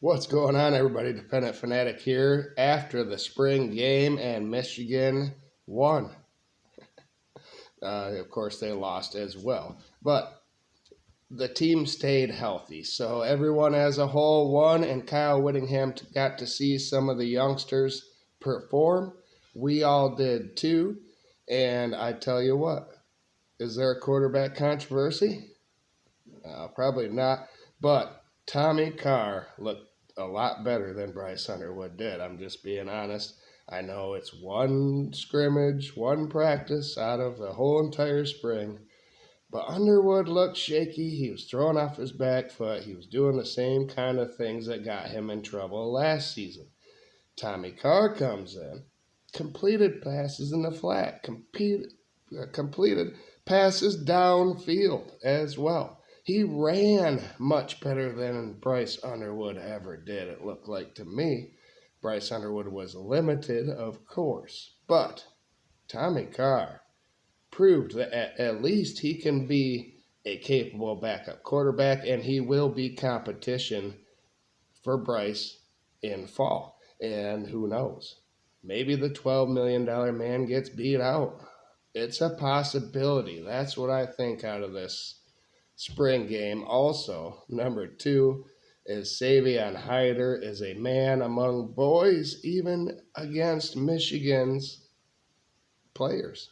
What's going on, everybody? Dependent Fanatic here after the spring game, and Michigan won. Of course, they lost as well, but the team stayed healthy. So everyone as a whole won, and Kyle Whittingham got to see some of the youngsters perform. We all did too. And I tell you what, is there a quarterback controversy? Probably not. But Tommy Carr looked a lot better than Bryce Underwood did. I'm just being honest. I know it's one scrimmage, one practice out of the whole entire spring. But Underwood looked shaky. He was throwing off his back foot. He was doing the same kind of things that got him in trouble last season. Tommy Carr comes in, completed passes in the flat, completed passes downfield as well. He ran much better than Bryce Underwood ever did, it looked like to me. Bryce Underwood was limited, of course, but Tommy Carr proved that at least he can be a capable backup quarterback, and he will be competition for Bryce in fall. And who knows? Maybe the $12 million man gets beat out. It's a possibility. That's what I think out of this spring game. Also, number two is Savion Hyder is a man among boys, even against Michigan's players.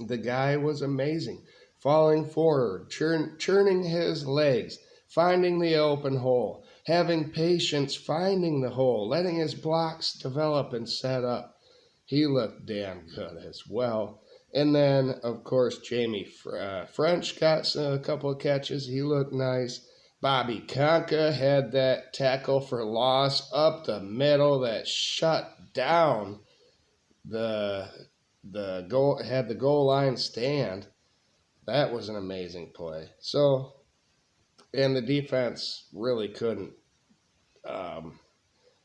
The guy was amazing, falling forward, churning his legs, finding the open hole, having patience finding the hole, letting his blocks develop and set up. He looked damn good as well. And then, of course, Jamie French got a couple of catches. He looked nice. Bobby Conca had that tackle for loss up the middle that shut down the the goal line stand. That was an amazing play. So, and the defense really couldn't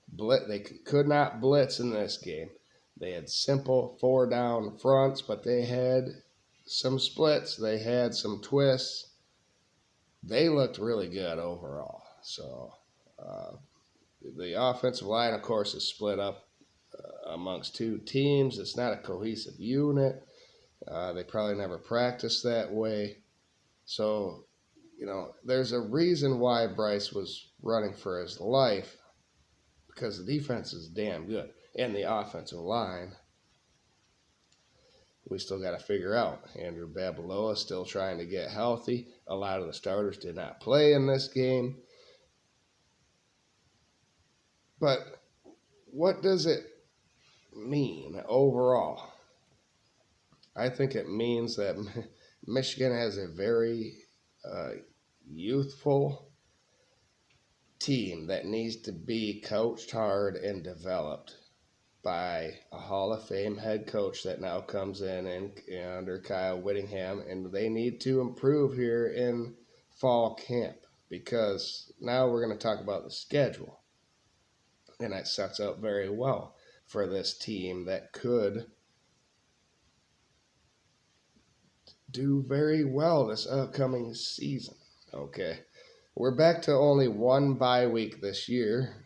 blitz. They could not blitz in this game. They had simple four down fronts, but they had some splits. They had some twists. They looked really good overall. So, the offensive line, of course, is split up amongst two teams. It's not a cohesive unit. They probably never practiced that way. So, there's a reason why Bryce was running for his life, because the defense is damn good. And the offensive line, we still got to figure out. Andrew Babalola still trying to get healthy. A lot of the starters did not play in this game. But what does it mean overall? I think it means that Michigan has a very youthful team that needs to be coached hard and developed by a Hall of Fame head coach that now comes in and under Kyle Whittingham, and they need to improve here in fall camp, because now we're going to talk about the schedule, and that sets up very well for this team that could do very well this upcoming season. Okay, we're back to only one bye week this year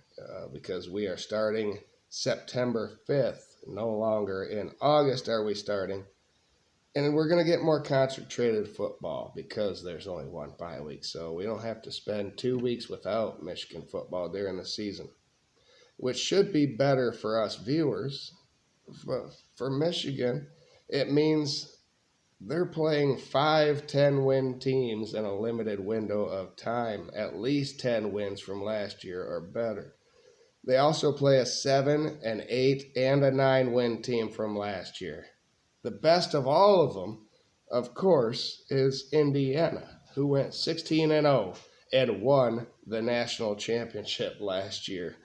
because we are starting September 5th. No longer in August are we starting. And we're going to get more concentrated football because there's only one bye week. So we don't have to spend 2 weeks without Michigan football during the season, which should be better for us viewers. For Michigan, it means they're playing 5-10-win teams in a limited window of time, at least 10 wins from last year or better. They also play a 7, an 8, and a 9-win team from last year. The best of all of them, of course, is Indiana, who went 16-0 and won the national championship last year.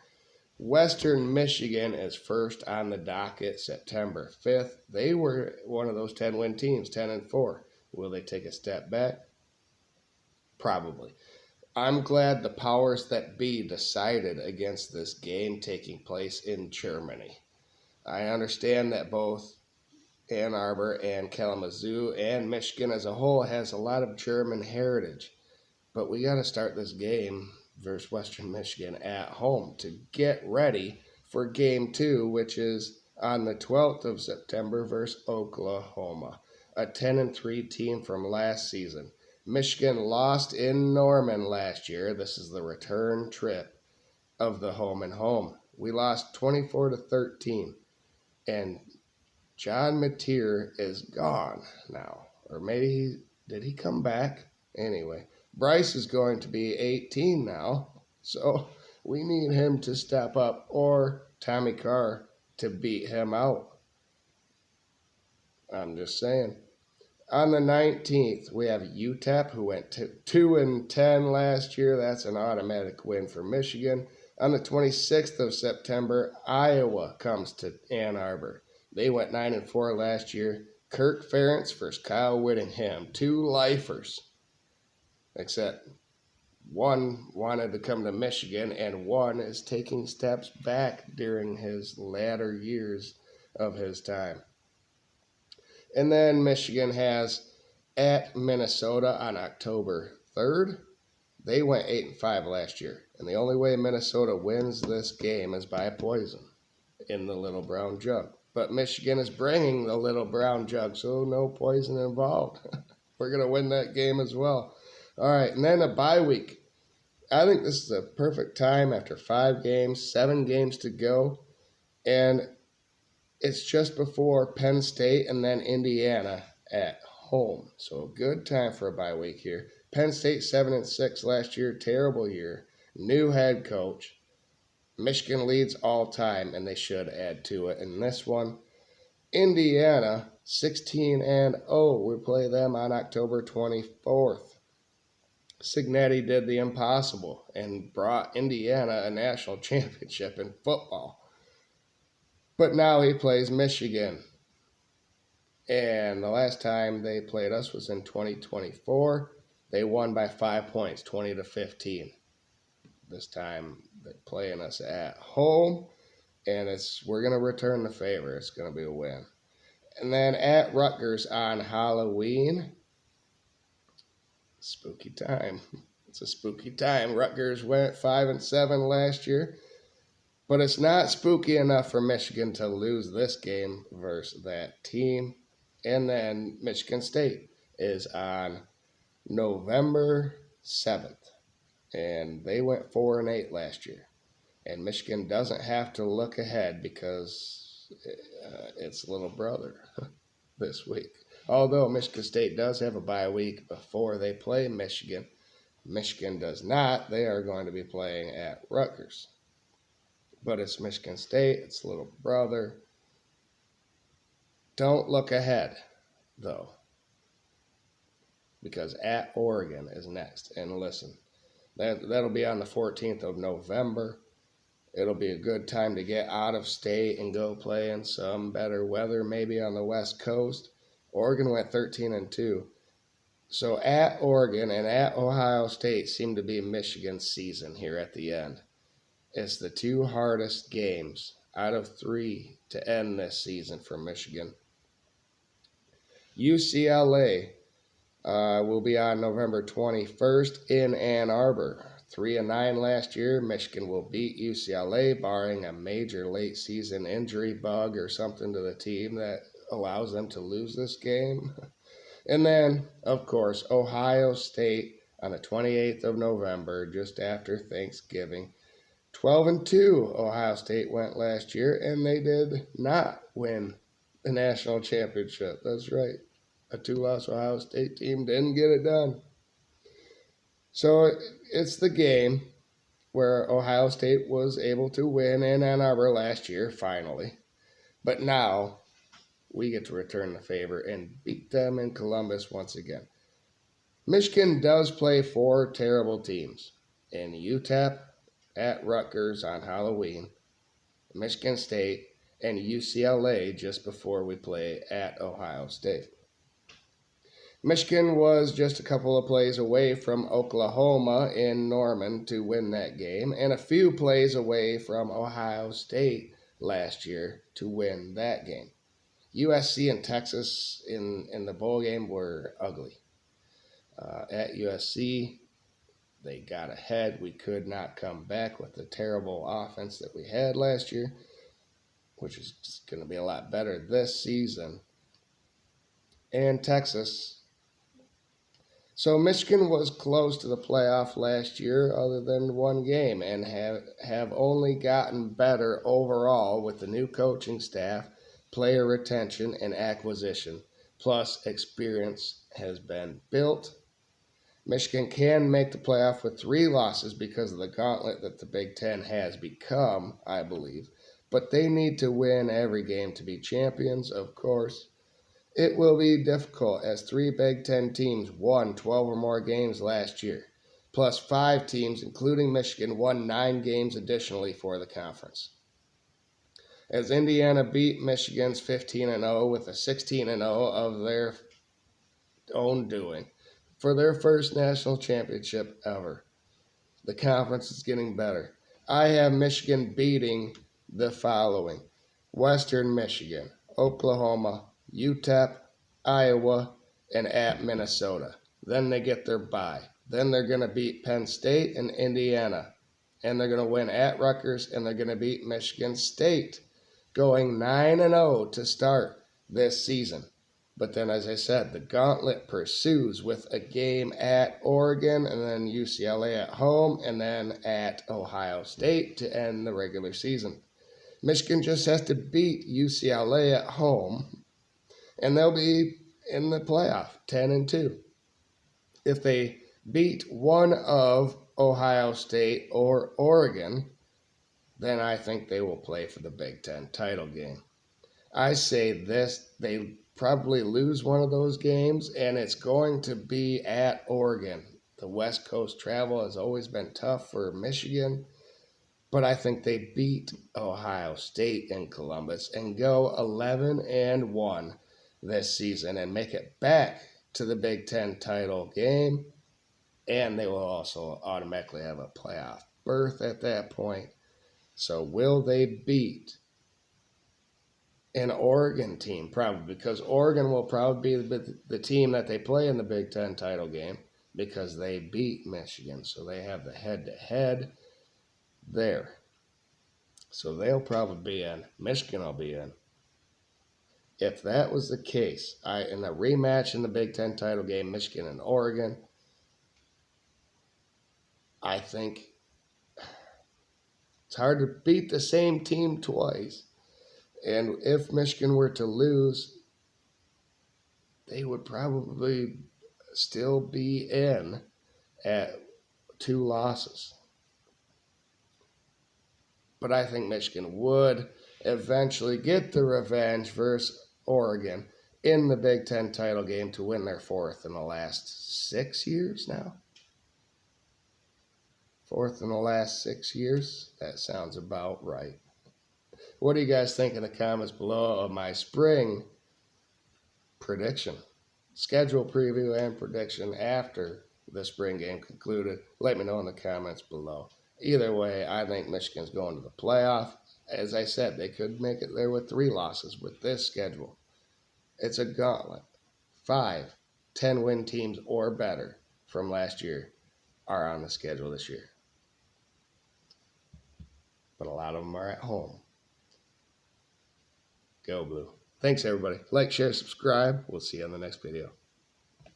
Western Michigan is first on the docket September 5th. They were one of those 10-win teams, 10-4. Will they take a step back? Probably. I'm glad the powers that be decided against this game taking place in Germany. I understand that both Ann Arbor and Kalamazoo and Michigan as a whole has a lot of German heritage, but we got to start this game versus Western Michigan at home to get ready for game 2, which is on the 12th of September versus Oklahoma, a 10-3 team from last season. Michigan lost in Norman last year. This is the return trip of the home and home. We lost 24-13, and John Mateer is gone now, or maybe did he come back? Anyway, Bryce is going to be 18 now, so we need him to step up, or Tommy Carr to beat him out. I'm just saying. On the 19th, we have UTEP, who went 2-10 last year. That's an automatic win for Michigan. On the 26th of September, Iowa comes to Ann Arbor. They went 9-4 last year. Kirk Ferentz versus Kyle Whittingham, 2 lifers. Except one wanted to come to Michigan, and one is taking steps back during his latter years of his time. And then Michigan has at Minnesota on October 3rd. They went 8-5 last year. And the only way Minnesota wins this game is by poison in the Little Brown Jug. But Michigan is bringing the Little Brown Jug, so no poison involved. We're going to win that game as well. All right, and then a bye week. I think this is a perfect time after 5 games, 7 games to go. And it's just before Penn State and then Indiana at home. So a good time for a bye week here. Penn State 7-6 last year, terrible year. New head coach. Michigan leads all time, and they should add to it in this one. Indiana 16-0. We play them on October 24th. Cignetti did the impossible and brought Indiana a national championship in football. But now he plays Michigan. And the last time they played us was in 2024. They won by 5 points, 20-15. This time they're playing us at home, and we're going to return the favor. It's going to be a win. And then at Rutgers on Halloween, spooky time. It's a spooky time. Rutgers went 5-7 last year. But it's not spooky enough for Michigan to lose this game versus that team. And then Michigan State is on November 7th. And they went 4-8 last year. And Michigan doesn't have to look ahead because it's little brother this week. Although Michigan State does have a bye week before they play Michigan. Michigan does not. They are going to be playing at Rutgers. But it's Michigan State, it's little brother. Don't look ahead, though, because at Oregon is next. And listen, that'll be on the 14th of November. It'll be a good time to get out of state and go play in some better weather, maybe on the West Coast. Oregon went 13-2. So at Oregon and at Ohio State seem to be Michigan's season here at the end. It's the 2 hardest games out of 3 to end this season for Michigan. UCLA will be on November 21st in Ann Arbor. 3-9 last year. Michigan will beat UCLA, barring a major late season injury bug or something to the team that allows them to lose this game. And then, of course, Ohio State on the 28th of November, just after Thanksgiving. 12-2 Ohio State went last year, and they did not win the national championship. That's right. A 2-loss Ohio State team didn't get it done. So it's the game where Ohio State was able to win in Ann Arbor last year, finally. But now we get to return the favor and beat them in Columbus once again. Michigan does play 4 terrible teams in UTEP, at Rutgers on Halloween, Michigan State, and UCLA just before we play at Ohio State. Michigan was just a couple of plays away from Oklahoma in Norman to win that game, and a few plays away from Ohio State last year to win that game. USC and Texas in the bowl game were ugly. At USC, They got ahead. We could not come back with the terrible offense that we had last year, which is going to be a lot better this season. And Texas. So Michigan was close to the playoff last year other than one game, and have only gotten better overall with the new coaching staff, player retention, and acquisition. Plus, experience has been built. Michigan can make the playoff with 3 losses because of the gauntlet that the Big Ten has become, I believe. But they need to win every game to be champions, of course. It will be difficult as 3 Big Ten teams won 12 or more games last year. Plus 5 teams, including Michigan, won 9 games additionally for the conference. As Indiana beat Michigan's 15-0 with a 16-0 of their own doing for their first national championship ever. The conference is getting better. I have Michigan beating the following: Western Michigan, Oklahoma, UTEP, Iowa, and at Minnesota. Then they get their bye. Then they're going to beat Penn State and Indiana. And they're going to win at Rutgers, and they're going to beat Michigan State, going 9-0 to start this season. But then, as I said, the gauntlet pursues with a game at Oregon, and then UCLA at home, and then at Ohio State to end the regular season. Michigan just has to beat UCLA at home, and they'll be in the playoff, 10-2. If they beat one of Ohio State or Oregon, then I think they will play for the Big Ten title game. I say this, they probably lose one of those games, and it's going to be at Oregon. The West Coast travel has always been tough for Michigan, but I think they beat Ohio State in Columbus and go 11-1 this season and make it back to the Big Ten title game, and they will also automatically have a playoff berth at that point. So will they beat an Oregon team? Probably, because Oregon will probably be the team that they play in the Big Ten title game because they beat Michigan. So they have the head-to-head there. So they'll probably be in. Michigan will be in. If that was the case, in a rematch in the Big Ten title game, Michigan and Oregon, I think it's hard to beat the same team twice. And if Michigan were to lose, they would probably still be in at 2 losses. But I think Michigan would eventually get the revenge versus Oregon in the Big Ten title game to win their 4th in the last 6 years now. 4th in the last 6 years? That sounds about right. What do you guys think in the comments below of my spring prediction? Schedule preview and prediction after the spring game concluded. Let me know in the comments below. Either way, I think Michigan's going to the playoff. As I said, they could make it there with 3 losses with this schedule. It's a gauntlet. 5 10-win teams or better from last year are on the schedule this year. But a lot of them are at home. Go Blue. Thanks, everybody. Like, share, subscribe. We'll see you on the next video.